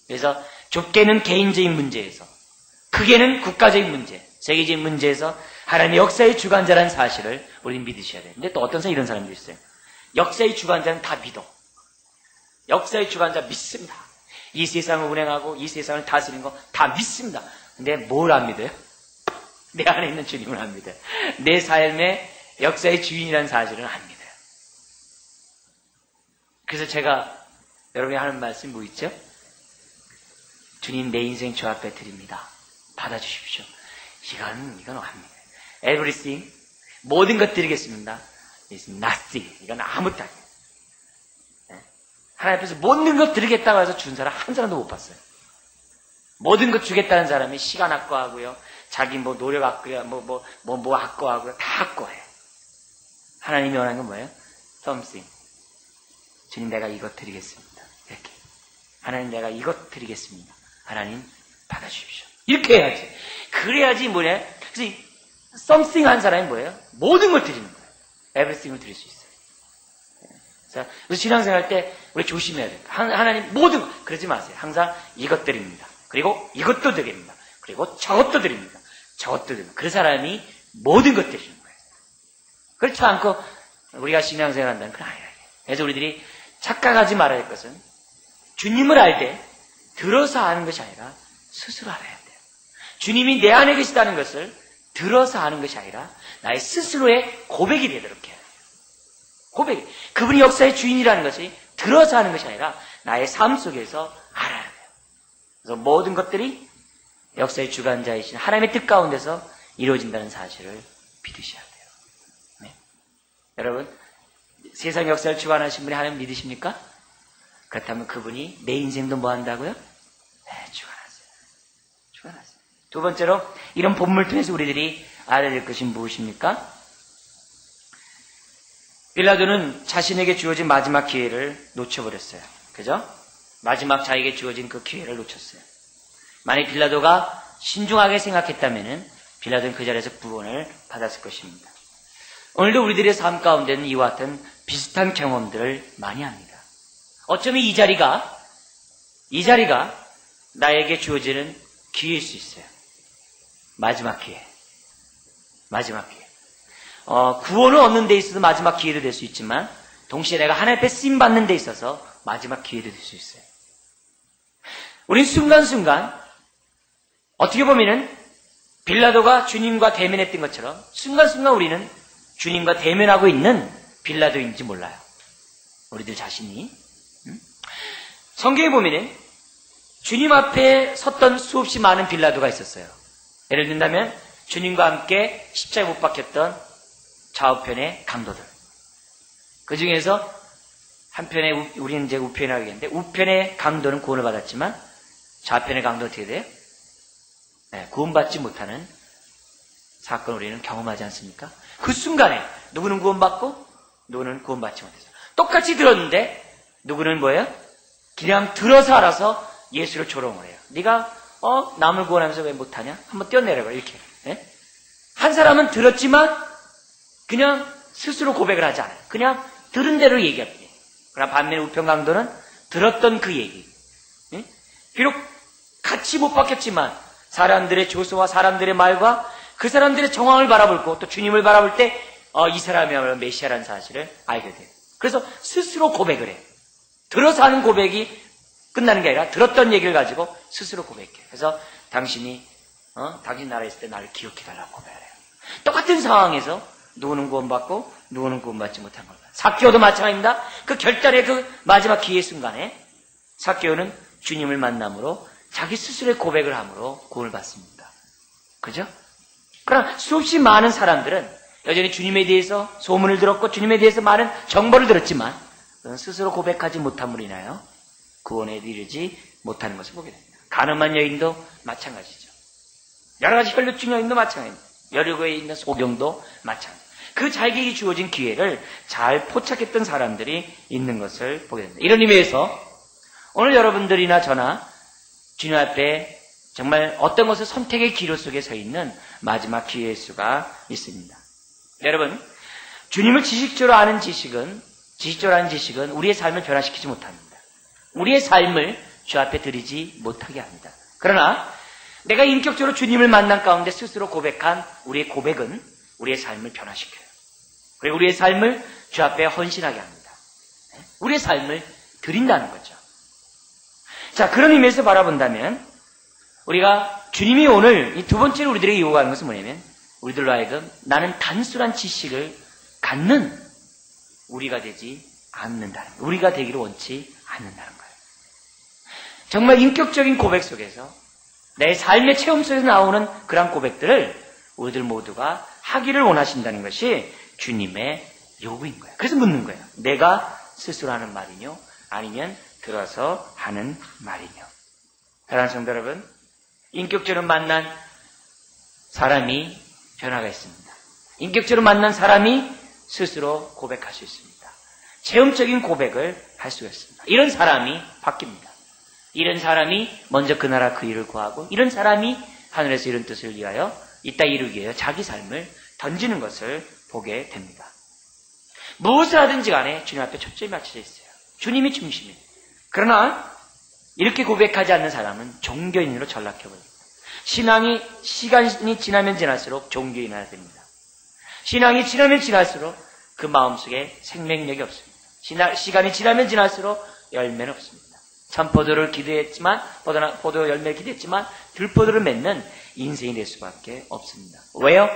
그래서 좁게는 개인적인 문제에서 크게는 국가적인 문제, 세계적인 문제에서 하나님의 역사의 주관자라는 사실을 우리는 믿으셔야 돼요. 근데 또 어떤 사람 이런 사람들이 있어요. 역사의 주관자는 다 믿어. 역사의 주관자 믿습니다. 이 세상을 운행하고 이 세상을 다스리는 거 다 믿습니다. 근데 뭘 안 믿어요? 내 안에 있는 주님을 안 믿어요. 내 삶의 역사의 주인이라는 사실은 안 믿어요. 그래서 제가 여러분이 하는 말씀이 뭐 있죠? 주님 내 인생 주 앞에 드립니다. 받아주십시오. 이건 합니다. Everything, 모든 것 드리겠습니다. It's nothing. 이건 아무것도 아니에요. 하나님 앞에서 모든 것 드리겠다고 해서 준 사람 한 사람도 못 봤어요. 모든 것 주겠다는 사람이 시간 아까워하고요. 자기 뭐 노력 아까워하고요. 뭐 아까워하고요. 다 아까워해요. 하나님이 원하는 건 뭐예요? Something. 주님 내가 이것 드리겠습니다. 이렇게. 하나님 내가 이것 드리겠습니다. 하나님 받아주십시오. 이렇게 해야지. 그래야지 뭐냐? 그래서 something 한 사람이 뭐예요? 모든 걸 드리는 거예요. everything을 드릴 수 있어요. 그래서 신앙생활 때 우리 조심해야 돼요. 하나님 모든 거 그러지 마세요. 항상 이것 드립니다. 그리고 이것도 드립니다. 그리고 저것도 드립니다. 저것도 드립니다. 그 사람이 모든 것 드리는 거예요. 그렇지 않고 우리가 신앙생활 한다는 건 아니에요. 그래서 우리들이 착각하지 말아야 할 것은 주님을 알 때 들어서 아는 것이 아니라 스스로 알아야 돼요. 주님이 내 안에 계시다는 것을 들어서 아는 것이 아니라 나의 스스로의 고백이 되도록 해야 돼요. 고백. 그분이 역사의 주인이라는 것이 들어서 하는 것이 아니라 나의 삶 속에서 알아야 돼요. 그래서 모든 것들이 역사의 주관자이신 하나님의 뜻 가운데서 이루어진다는 사실을 믿으셔야 돼요. 네. 여러분, 세상 역사를 주관하신 분이 하나님 믿으십니까? 그렇다면 그분이 내 인생도 뭐 한다고요? 네, 주관하세요. 주관하세요. 두 번째로 이런 본문을 통해서 우리들이 알아야 될 것이 무엇입니까? 빌라도는 자신에게 주어진 마지막 기회를 놓쳐버렸어요. 그죠? 마지막 자에게 주어진 그 기회를 놓쳤어요. 만약 빌라도가 신중하게 생각했다면 빌라도는 그 자리에서 구원을 받았을 것입니다. 오늘도 우리들의 삶 가운데는 이와 같은 비슷한 경험들을 많이 합니다. 어쩌면 이 자리가 나에게 주어지는 기회일 수 있어요. 마지막 기회. 마지막 기회. 구원을 얻는 데 있어서 마지막 기회도 될 수 있지만 동시에 내가 하나님 앞에 쓰임 받는 데 있어서 마지막 기회도 될 수 있어요. 우린 순간순간 어떻게 보면은 빌라도가 주님과 대면했던 것처럼 순간순간 우리는 주님과 대면하고 있는 빌라도인지 몰라요. 우리들 자신이. 성경에 보면은 주님 앞에 섰던 수없이 많은 빌라도가 있었어요. 예를 든다면 주님과 함께 십자가에 못 박혔던 좌우편의 강도들. 그 중에서 한편에 우리는 이제 우편이라고 하겠는데 우편의 강도는 구원을 받았지만 좌편의 강도 어떻게 돼요? 네, 구원받지 못하는 사건을 우리는 경험하지 않습니까? 그 순간에 누구는 구원받고 누구는 구원받지 못했어요. 똑같이 들었는데 누구는 뭐예요? 그냥 들어서 알아서 예수를 조롱을 해요. 네가 남을 구원하면서 왜 못하냐? 한번 뛰어내려봐 이렇게. 네? 한 사람은 들었지만 그냥 스스로 고백을 하지 않아요. 그냥 들은 대로 얘기합니다. 그러나 반면 우편 강도는 들었던 그 얘기. 네? 비록 같이 못 박혔지만 사람들의 조소와 사람들의 말과 그 사람들의 정황을 바라보고 또 주님을 바라볼 때 이 사람이야말로 메시아라는 사실을 알게 돼요. 그래서 스스로 고백을 해요. 들어서 하는 고백이 끝나는 게 아니라 들었던 얘기를 가지고 스스로 고백해요. 그래서 당신이 당신 나라에 있을 때 나를 기억해달라고 고백을 해요. 똑같은 상황에서 누구는 구원받고 누구는 구원받지 못한 겁니다. 삭개오도 마찬가지입니다. 그 결단의 그 마지막 기회 순간에 삭개오는 주님을 만남으로 자기 스스로의 고백을 함으로 구원을 받습니다. 그죠? 그러나 수없이 많은 사람들은 여전히 주님에 대해서 소문을 들었고 주님에 대해서 많은 정보를 들었지만 그건 스스로 고백하지 못함으로 인하여 구원에 이르지 못하는 것을 보게 됩니다. 가늠한 여인도 마찬가지죠. 여러 가지 혈루증 여인도 마찬가지입니다. 여리고에 있는 소경도 마찬가지입니다. 그 자기에게 주어진 기회를 잘 포착했던 사람들이 있는 것을 보게 됩니다. 이런 의미에서 오늘 여러분들이나 저나 주님 앞에 정말 어떤 것을 선택의 기로 속에 서 있는 마지막 기회일 수가 있습니다. 여러분, 주님을 지식적으로 아는 지식은 우리의 삶을 변화시키지 못합니다. 우리의 삶을 주 앞에 드리지 못하게 합니다. 그러나 내가 인격적으로 주님을 만난 가운데 스스로 고백한 우리의 고백은 우리의 삶을 변화시켜요. 그리고 우리의 삶을 주 앞에 헌신하게 합니다. 우리의 삶을 드린다는 거죠. 자, 그런 의미에서 바라본다면 우리가 주님이 오늘 이 두 번째로 우리들에게 요구하는 것은 뭐냐면 우리들로 하여금 나는 단순한 지식을 갖는 우리가 되지 않는다는 거예요. 우리가 되기를 원치 않는다는 거예요. 정말 인격적인 고백 속에서 내 삶의 체험 속에서 나오는 그런 고백들을 우리들 모두가 하기를 원하신다는 것이 주님의 요구인 거예요. 그래서 묻는 거예요. 내가 스스로 하는 말이뇨? 아니면 들어서 하는 말이뇨? 사랑하는 성도 여러분, 인격적으로 만난 사람이 변화가 있습니다. 인격적으로 만난 사람이 스스로 고백할 수 있습니다. 체험적인 고백을 할 수가 있습니다. 이런 사람이 바뀝니다. 이런 사람이 먼저 그 나라 그 일을 구하고 이런 사람이 하늘에서 이런 뜻을 위하여 이 땅에 이루기 위하여 자기 삶을 던지는 것을 보게 됩니다. 무엇을 하든지 간에 주님 앞에 초점이 맞춰져 있어요. 주님이 중심이에요. 그러나 이렇게 고백하지 않는 사람은 종교인으로 전락해버립니다. 시간이 지나면 지날수록 종교인화가 됩니다. 신앙이 지나면 지날수록 그 마음속에 생명력이 없습니다. 시간이 지나면 지날수록 열매는 없습니다. 참포도를 기도했지만 포도 열매를 기도했지만 들포도를 맺는 인생이 될 수밖에 없습니다. 왜요?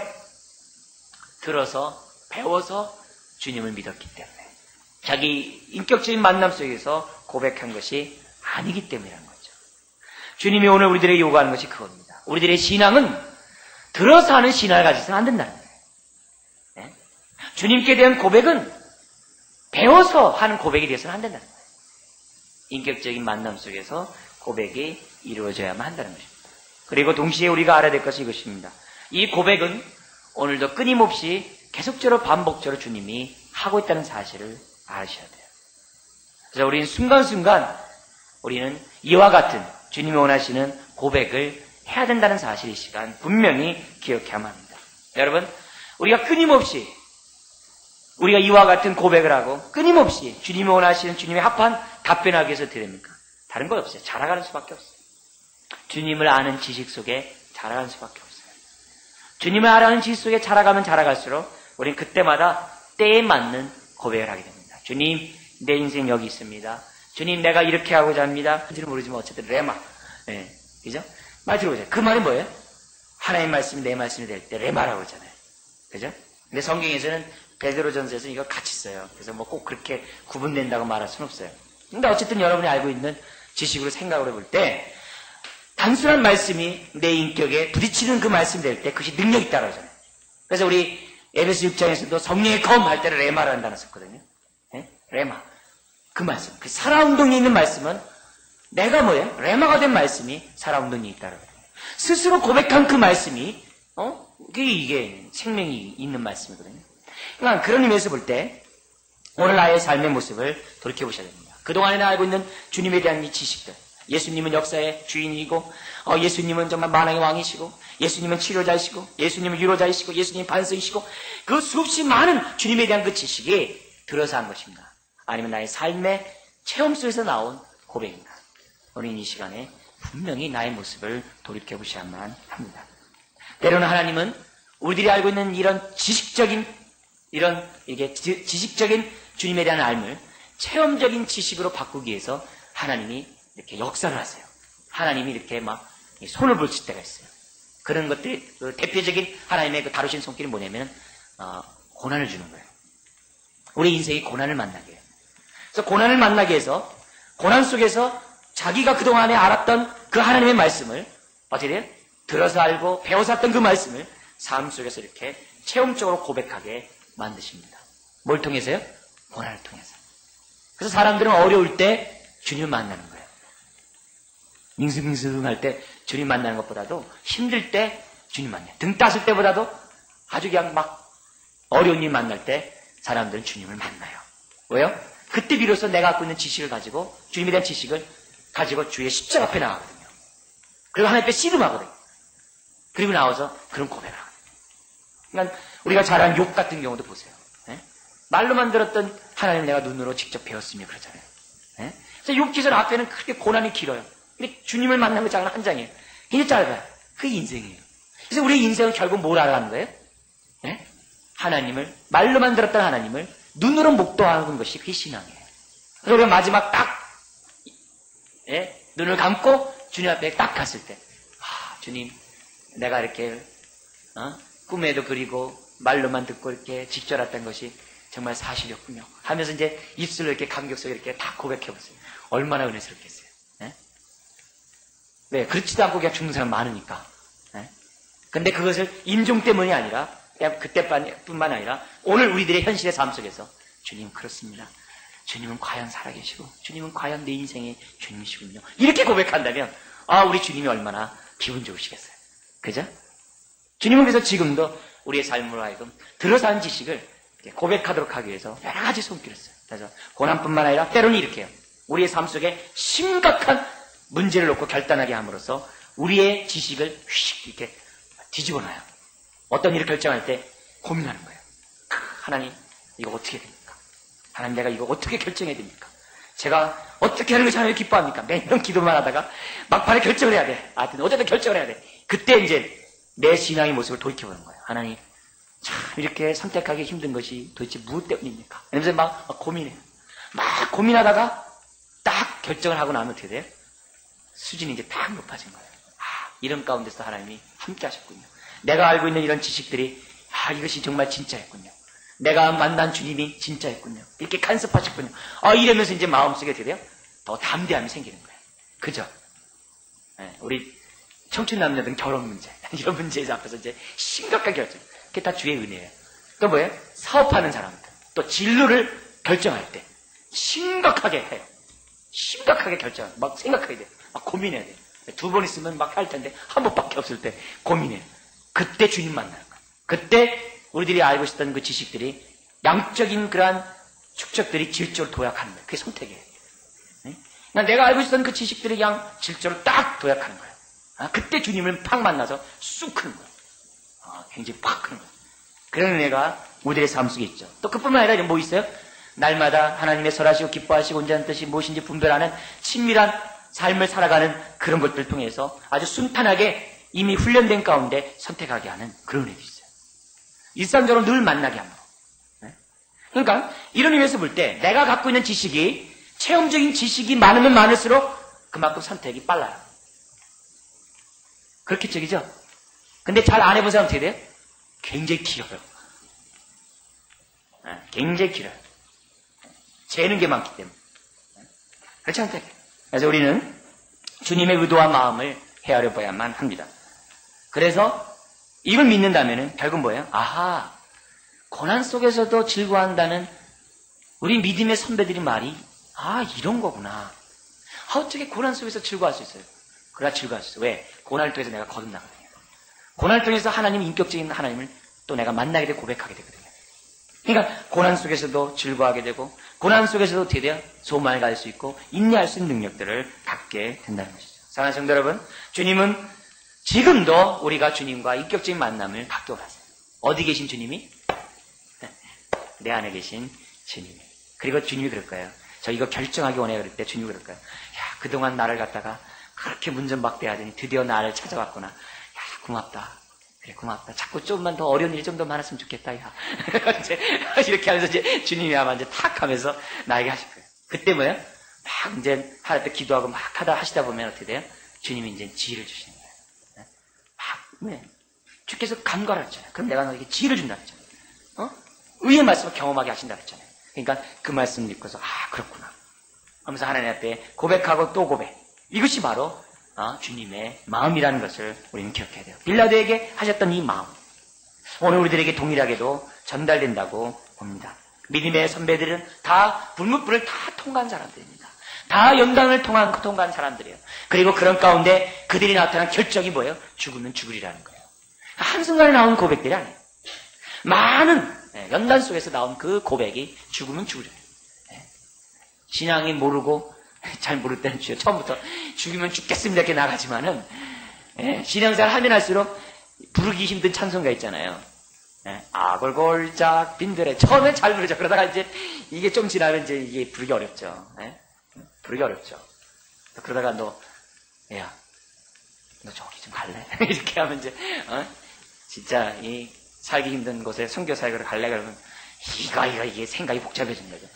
들어서 배워서 주님을 믿었기 때문에 자기 인격적인 만남 속에서 고백한 것이 아니기 때문이라는 거죠. 주님이 오늘 우리들에게 요구하는 것이 그겁니다. 우리들의 신앙은 들어서 하는 신앙을 가지서는 안 된다는 거예요. 네? 주님께 대한 고백은 배워서 하는 고백이 되어서는 안 된다는 거예요. 인격적인 만남 속에서 고백이 이루어져야만 한다는 것입니다. 그리고 동시에 우리가 알아야 될 것이 이것입니다. 이 고백은 오늘도 끊임없이 계속적으로 반복적으로 주님이 하고 있다는 사실을 아셔야 돼요. 그래서 우리는 순간순간 우리는 이와 같은 주님이 원하시는 고백을 해야 된다는 사실 이 시간 분명히 기억해야만 합니다. 여러분, 우리가 끊임없이 우리가 이와 같은 고백을 하고 끊임없이 주님이 원하시는 주님의 합한 답변하기 위해서 어떻게 됩니까? 다른 거 없어요. 자라가는 수밖에 없어요. 주님을 아는 지식 속에 자라가는 수밖에 없어요. 주님을 알아가는 지식 속에 자라가면 자라갈수록 우리는 그때마다 때에 맞는 고백을 하게 됩니다. 주님, 내 인생 여기 있습니다. 주님, 내가 이렇게 하고자 합니다. 그지는 모르지만 어쨌든 레마. 네, 그죠? 말 들어보세요. 그 말이 뭐예요? 하나님 말씀이 내 말씀이 될 때 레마라고 하잖아요. 그죠? 근데 성경에서는 베드로전서에서 이걸 같이 써요. 그래서 뭐 꼭 그렇게 구분된다고 말할 수는 없어요. 근데 어쨌든 여러분이 알고 있는 지식으로 생각을 해볼 때 단순한 말씀이 내 인격에 부딪히는 그 말씀이 될 때 그것이 능력이 있다고 하잖아요. 그래서 우리 에베소 6장에서도 성령의 검 할 때를 레마라는 단어 썼거든요. 네? 레마. 그 말씀. 그 살아운동이 있는 말씀은 내가 뭐예요? 레마가 된 말씀이 살아운동이 있다고 해요. 스스로 고백한 그 말씀이 이게 생명이 있는 말씀이거든요. 그러니까 그런 의미에서 볼 때 오늘 나의 삶의 모습을 돌이켜보셔야 됩니다. 그동안에 알고 있는 주님에 대한 이 지식들, 예수님은 역사의 주인이고 예수님은 정말 만왕의 왕이시고 예수님은 치료자이시고 예수님은 위로자이시고 예수님은 반석이시고 그 수없이 많은 주님에 대한 그 지식이 들어서 한 것입니다. 아니면 나의 삶의 체험 속에서 나온 고백입니다. 우리는 이 시간에 분명히 나의 모습을 돌이켜보셔야만 합니다. 때로는 하나님은 우리들이 알고 있는 이런 지식적인 주님에 대한 알을 체험적인 지식으로 바꾸기 위해서 하나님이 이렇게 역사를 하세요. 하나님이 이렇게 막 손을 볼칠 때가 있어요. 그런 것들이 그 대표적인 하나님의 그 다루신 손길이 뭐냐면 고난을 주는 거예요. 우리 인생이 고난을 만나게 해요. 그래서 고난을 만나게 해서 고난 속에서 자기가 그동안에 알았던 그 하나님의 말씀을 어떻게 돼요? 들어서 알고 배워서 했던 그 말씀을 삶 속에서 이렇게 체험적으로 고백하게 만드십니다. 뭘 통해서요? 고난을 통해서. 그래서 사람들은 어려울 때 주님을 만나는 거예요. 밍숭밍숭할 때 주님 만나는 것보다도 힘들 때 주님 만나요. 등 따실 때보다도 아주 그냥 막 어려운 일 만날 때 사람들은 주님을 만나요. 왜요? 그때 비로소 내가 갖고 있는 지식을 가지고 주님에 대한 지식을 가지고 주의 십자가 앞에 나가거든요. 그리고 하나님 앞에 씨름하거든요. 그리고 나와서 그런 고백을 하거든요. 그러니까 우리가 잘 아는 욥 같은 경우도 보세요. 네? 말로만 들었던 하나님 내가 눈으로 직접 배웠으며 그러잖아요. 네? 그래서 욥기전 앞에는 그렇게 고난이 길어요. 근데 주님을 만난 거 장은 한 장이에요. 굉장히 짧아요. 그게 인생이에요. 그래서 우리의 인생은 결국 뭘 알아가는 거예요? 네? 하나님을, 말로만 들었던 하나님을 눈으로 목도하는 것이 그게 신앙이에요. 그래서 우리가 마지막 딱 눈을 감고 주님 앞에 딱 갔을 때 주님 내가 이렇게 꿈에도 그리고 말로만 듣고 이렇게 직접 알았던 것이 정말 사실이었군요 하면서 이제 입술로 이렇게 감격 속에 이렇게 다 고백해보세요. 얼마나 은혜스럽겠어요. 네, 그렇지도 않고 그냥 죽는 사람 많으니까. 근데 그것을 인종 때문이 아니라 그냥 그때뿐만 아니라 오늘 우리들의 현실의 삶 속에서 주님 그렇습니다. 주님은 과연 살아계시고 주님은 과연 내 인생의 주님이시군요. 이렇게 고백한다면 우리 주님이 얼마나 기분 좋으시겠어요. 그죠? 주님은 그래서 지금도 우리의 삶으로 하여금 들어서 한 지식을 고백하도록 하기 위해서 여러 가지 손길을 써요. 그래서 고난뿐만 아니라 때로는 이렇게 해요. 우리의 삶 속에 심각한 문제를 놓고 결단하게 함으로써 우리의 지식을 휙 이렇게 뒤집어 놔요. 어떤 일을 결정할 때 고민하는 거예요. 하나님 이거 어떻게 됩니까? 하나님 내가 이거 어떻게 결정해야 됩니까? 제가 어떻게 하는 것이 하나님 기뻐합니까? 매년 기도만 하다가 막판에 결정을 해야 돼. 하여튼 어쨌든 결정을 해야 돼. 그때 이제 내 신앙의 모습을 돌이켜보는 거예요. 하나님 참 이렇게 선택하기 힘든 것이 도대체 무엇 때문입니까? 이러면서 막 고민해요. 막 고민하다가 딱 결정을 하고 나면 어떻게 돼요? 수준이 이제 딱 높아진 거예요. 이런 가운데서 하나님이 함께 하셨군요. 내가 알고 있는 이런 지식들이 이것이 정말 진짜였군요. 내가 만난 주님이 진짜였군요. 이렇게 간섭하셨군요. 이러면서 이제 마음속에 어떻게 돼요? 더 담대함이 생기는 거예요. 그죠? 네, 우리 청춘 남녀들 결혼 문제 이런 문제에 앞에서 이제 심각한 결정. 그게 다 주의 은혜예요. 또 뭐예요? 사업하는 사람들 또 진로를 결정할 때 심각하게 해요. 심각하게 결정. 막 생각하게 돼요. 막 고민해야 돼요. 2번 있으면 막 할 텐데 한 번밖에 없을 때 고민해요. 그때 주님 만나는 거예요. 그때 우리들이 알고 있었던 그 지식들이 양적인 그러한 축적들이 질적으로 도약하는 거예요. 그게 선택이에요. 그러니까 내가 알고 있었던 그 지식들이 그냥 질적으로 딱 도약하는 거예요. 그때 주님을 팍 만나서 쑥 크는 거예요. 굉장히 팍 크는 거예요. 그런 은혜가 우리들의 삶 속에 있죠. 또 그뿐만 아니라 뭐 있어요? 날마다 하나님의 설하시고 기뻐하시고 온전한 뜻이 무엇인지 분별하는 친밀한 삶을 살아가는 그런 것들을 통해서 아주 순탄하게 이미 훈련된 가운데 선택하게 하는 그런 은혜도 있어요. 일상적으로 늘 만나게 합니다. 그러니까 이런 의미에서 볼 때 내가 갖고 있는 지식이 체험적인 지식이 많으면 많을수록 그만큼 선택이 빨라요. 그렇겠죠, 그죠? 근데 잘 안 해본 사람 어떻게 돼요? 굉장히 길어요. 굉장히 길어요. 재는 게 많기 때문에. 그렇지 않다. 그래서 우리는 주님의 의도와 마음을 헤아려 봐야만 합니다. 그래서 이걸 믿는다면은 결국 뭐예요? 아하, 고난 속에서도 즐거워한다는 우리 믿음의 선배들이 말이 이런 거구나. 어떻게 고난 속에서 즐거워할 수 있어요? 그러나 즐거워할 수 있어요. 왜? 고난을 통해서 내가 거듭나거든요. 고난을 통해서 하나님, 인격적인 하나님을 또 내가 만나게 되고 고백하게 되거든요. 그러니까 고난 속에서도 즐거워하게 되고 고난 속에서도 어떻게 돼요? 소망을 가질 수 있고 인내할 수 있는 능력들을 갖게 된다는 것이죠. 사랑하는 성도 여러분, 주님은 지금도 우리가 주님과 인격적인 만남을 갖게 원하세요. 어디 계신 주님이? 내 안에 계신 주님이. 그리고 주님이 그럴 거예요. 저 이거 결정하기 원해요. 그럴 때 주님이 그럴 거예요. 야, 그동안 나를 갖다가 그렇게 문전박대하더니 드디어 나를 찾아왔구나. 야, 고맙다. 그래, 고맙다. 자꾸 조금만 더 어려운 일이 좀 더 많았으면 좋겠다. 야. 이제 이렇게 하면서 이제 주님이 아마 이제 탁 하면서 나에게 하실 거예요. 그때 뭐예요? 막 이제 하나님 때 기도하고 막 하시다 보면 어떻게 돼요? 주님이 이제 지혜를 주시는 거예요. 막, 주께서 간과를 했잖아요. 그럼 내가 너에게 지혜를 준다 했잖아요. 의의 말씀을 경험하게 하신다 했잖아요. 그러니까 그 말씀을 읽고서, 그렇구나. 하면서 하나님 앞에 고백하고 또 고백. 이것이 바로 주님의 마음이라는 것을 우리는 기억해야 돼요. 빌라도에게 하셨던 이 마음, 오늘 우리들에게 동일하게도 전달된다고 봅니다. 믿음의 선배들은 다 불못불을 다 통과한 사람들입니다. 다 연단을 통과한 사람들이에요. 그리고 그런 가운데 그들이 나타난 결정이 뭐예요? 죽으면 죽으리라는 거예요. 한순간에 나온 고백들이 아니에요. 많은 연단 속에서 나온 그 고백이 죽으면 죽으리라. 신앙이 모르고 잘 모를 때는 주요. 처음부터 죽이면 죽겠습니다 이렇게 나가지만은 신앙생활 하면 할수록 부르기 힘든 찬송가 있잖아요. 아골골짝 빈들에 처음엔 잘 부르죠. 그러다가 이제 이게 좀 지나면 이제 이게 부르기 어렵죠. 부르기 어렵죠. 그러다가 너 저기 좀 갈래? 이렇게 하면 이제 진짜 이 살기 힘든 곳에 선교 사역을 갈래 그러면 이게 생각이 복잡해진 거죠.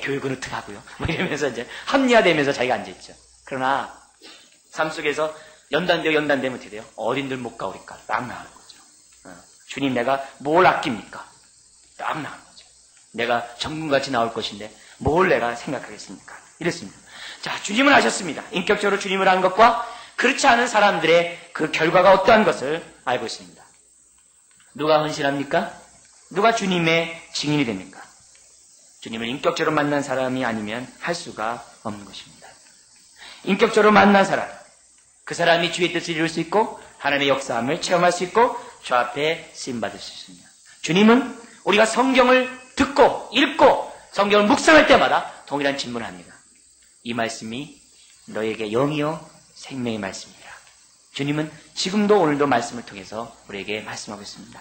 교육은 어떻게 하고요? 뭐 이러면서 이제 합리화되면서 자기가 앉아있죠. 그러나 삶 속에서 연단되면 어떻게 돼요? 어딘들 못 가오리까? 딱 나가는 거죠. 주님 내가 뭘 아낍니까? 딱 나가는 거죠. 내가 정금같이 나올 것인데 뭘 내가 생각하겠습니까? 이랬습니다. 자, 주님은 아셨습니다. 인격적으로 주님을 아는 것과 그렇지 않은 사람들의 그 결과가 어떠한 것을 알고 있습니다. 누가 헌신합니까? 누가 주님의 증인이 됩니까? 주님을 인격적으로 만난 사람이 아니면 할 수가 없는 것입니다. 인격적으로 만난 사람, 그 사람이 주의 뜻을 이룰 수 있고 하나님의 역사함을 체험할 수 있고 주 앞에 쓰임받을 수 있습니다. 주님은 우리가 성경을 듣고 읽고 성경을 묵상할 때마다 동일한 질문을 합니다. 이 말씀이 너에게 영이요 생명의 말씀이라. 주님은 지금도 오늘도 말씀을 통해서 우리에게 말씀하고 있습니다.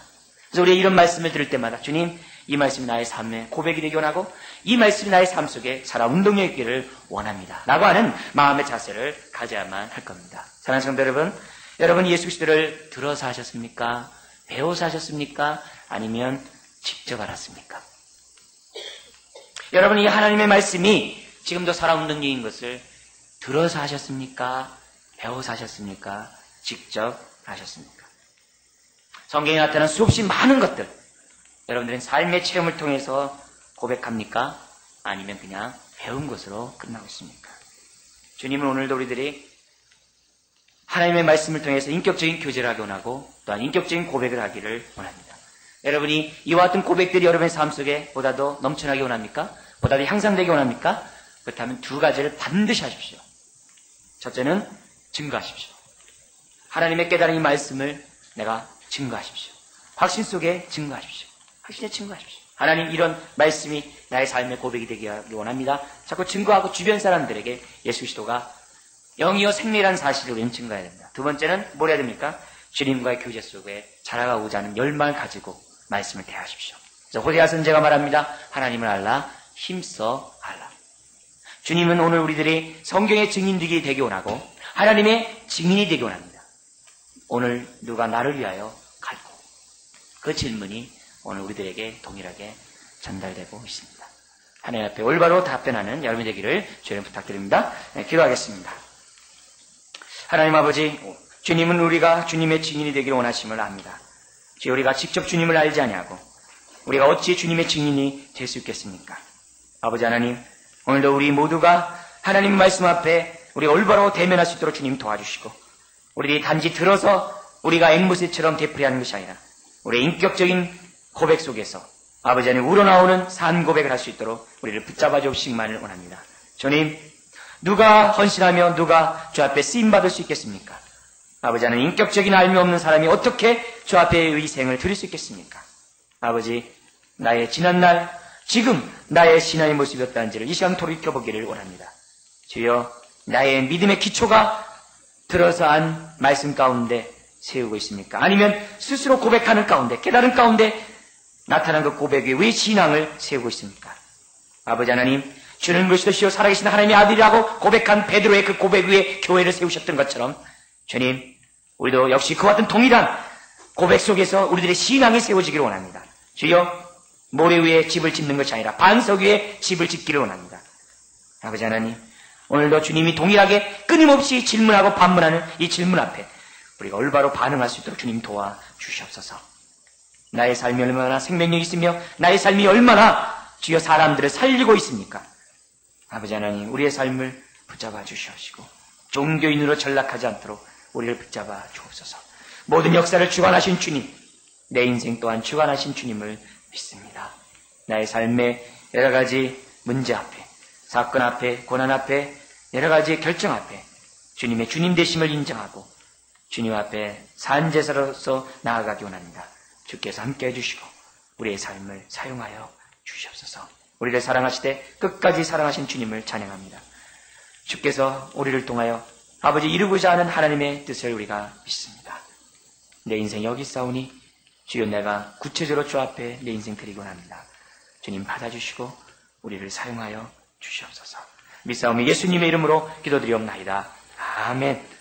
그래서 우리가 이런 말씀을 들을 때마다 주님, 이 말씀이 나의 삶의 고백이 되기 원하고 이 말씀이 나의 삶 속에 살아 운동력 있기를 원합니다. 라고 하는 마음의 자세를 가져야만 할 겁니다. 사랑하는 성도 여러분, 여러분 예수 그리스도를 들어서 하셨습니까? 배워서 하셨습니까? 아니면 직접 알았습니까? 여러분 이 하나님의 말씀이 지금도 살아 운동력인 것을 들어서 하셨습니까? 배워서 하셨습니까? 직접 하셨습니까? 성경에 나타난 수없이 많은 것들, 여러분들은 삶의 체험을 통해서 고백합니까? 아니면 그냥 배운 것으로 끝나고 있습니까? 주님은 오늘도 우리들이 하나님의 말씀을 통해서 인격적인 교제를 하기 원하고 또한 인격적인 고백을 하기를 원합니다. 여러분이 이와 같은 고백들이 여러분의 삶 속에 보다 더 넘쳐나기 원합니까? 보다 더 향상되기 원합니까? 그렇다면 두 가지를 반드시 하십시오. 첫째는 증거하십시오. 하나님의 깨달은 이 말씀을 내가 증거하십시오. 확신 속에 증거하십시오. 확신에 증거하십시오. 하나님 이런 말씀이 나의 삶의 고백이 되기 원합니다. 자꾸 증거하고 주변 사람들에게 예수 그리스도가 영이요 생명이라는 사실을 우리는 증거해야 됩니다. 두 번째는 뭘 해야 됩니까? 주님과의 교제 속에 자라가고자 하는 열망을 가지고 말씀을 대하십시오. 그래서 호세아 선지자가 말합니다. 하나님을 알라 힘써 알라. 주님은 오늘 우리들이 성경의 증인들이 되기 원하고 하나님의 증인이 되기 원합니다. 오늘 누가 나를 위하여 갈고 그 질문이 오늘 우리들에게 동일하게 전달되고 있습니다. 하나님 앞에 올바로 답변하는 여러분이 되기를 주님 부탁드립니다. 기도하겠습니다. 하나님 아버지, 주님은 우리가 주님의 증인이 되기를 원하심을 압니다. 주여, 우리가 직접 주님을 알지 아니하고 우리가 어찌 주님의 증인이 될 수 있겠습니까? 아버지 하나님, 오늘도 우리 모두가 하나님 말씀 앞에 우리가 올바로 대면할 수 있도록 주님 도와주시고, 우리들이 단지 들어서 우리가 앵무새처럼 되풀이하는 것이 아니라 우리의 인격적인 고백 속에서 아버지 하나님 우러나오는 산 고백을 할 수 있도록 우리를 붙잡아 주시기만을 원합니다. 주님, 누가 헌신하며 누가 주 앞에 쓰임받을 수 있겠습니까? 아버지 하나님, 인격적인 알미 없는 사람이 어떻게 주 앞에 의생을 드릴 수 있겠습니까? 아버지, 나의 지난날, 지금 나의 신앙의 모습이었다는지를 이 시간 돌이켜보기를 원합니다. 주여, 나의 믿음의 기초가 들어서 한 말씀 가운데 세우고 있습니까? 아니면 스스로 고백하는 가운데, 깨달은 가운데 나타난 그 고백 위에 왜 신앙을 세우고 있습니까? 아버지 하나님, 주는 그리스도시요 살아계신 하나님의 아들이라고 고백한 베드로의 그 고백 위에 교회를 세우셨던 것처럼, 주님, 우리도 역시 그와 같은 동일한 고백 속에서 우리들의 신앙이 세워지기를 원합니다. 주여, 모래 위에 집을 짓는 것이 아니라 반석 위에 집을 짓기를 원합니다. 아버지 하나님, 오늘도 주님이 동일하게 끊임없이 질문하고 반문하는 이 질문 앞에 우리가 올바로 반응할 수 있도록 주님 도와주시옵소서. 나의 삶이 얼마나 생명력이 있으며 나의 삶이 얼마나 주여 사람들을 살리고 있습니까? 아버지 하나님, 우리의 삶을 붙잡아 주시옵시고 종교인으로 전락하지 않도록 우리를 붙잡아 주옵소서. 모든 역사를 주관하신 주님, 내 인생 또한 주관하신 주님을 믿습니다. 나의 삶의 여러 가지 문제 앞에, 사건 앞에, 고난 앞에, 여러 가지 결정 앞에 주님의 주님 되심을 인정하고 주님 앞에 산제사로서 나아가기 원합니다. 주께서 함께 해주시고 우리의 삶을 사용하여 주시옵소서. 우리를 사랑하시되 끝까지 사랑하신 주님을 찬양합니다. 주께서 우리를 통하여 아버지 이루고자 하는 하나님의 뜻을 우리가 믿습니다. 내 인생 여기 싸우니 주여, 내가 구체적으로 주 앞에 내 인생 드리곤 합니다. 주님 받아주시고 우리를 사용하여 주시옵소서. 믿사오며 예수님의 이름으로 기도드리옵나이다. 아멘.